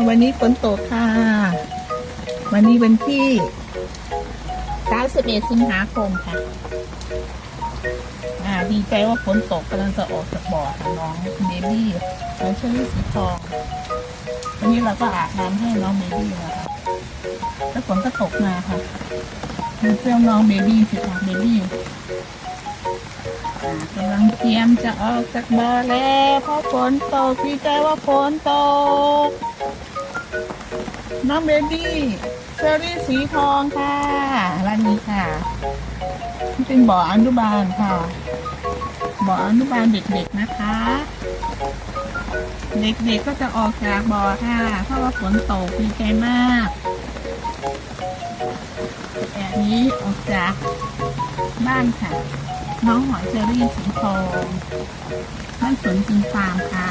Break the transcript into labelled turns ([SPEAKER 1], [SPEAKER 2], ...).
[SPEAKER 1] วันนี้ฝนตกค่ะวันนี้วันที่31 สิงหาคมค่ะดีใจว่าฝนตกกำลังจะออกจากบ่อค่ะน้องเบบี้น้องเชอรี่สีทองวันนี้เราก็อาบน้ำให้น้องเบบี้นะคะแล้วฝนก็ตกมาค่ะดูเจ้าน้องเบบี้สิค่ะเบบี้กำลังเตรียมจะออกจากบ่อแล้วเพราะฝนตกดีใจว่าฝนตกน้องเบบี้เชอรี่สีทองค่ะร้านนี้ค่ะนี่เป็นบ่ออนุบาลค่ะบ่ออนุบาลเด็กๆนะคะเด็กๆก็จะออกจากบ่อค่ะเพราะว่าฝนตกดีใจมากแบบนี้ออกจากบ้านค่ะน้องหอยเชอรี่สีทองบ้านสวนจริงฟาร์มค่ะ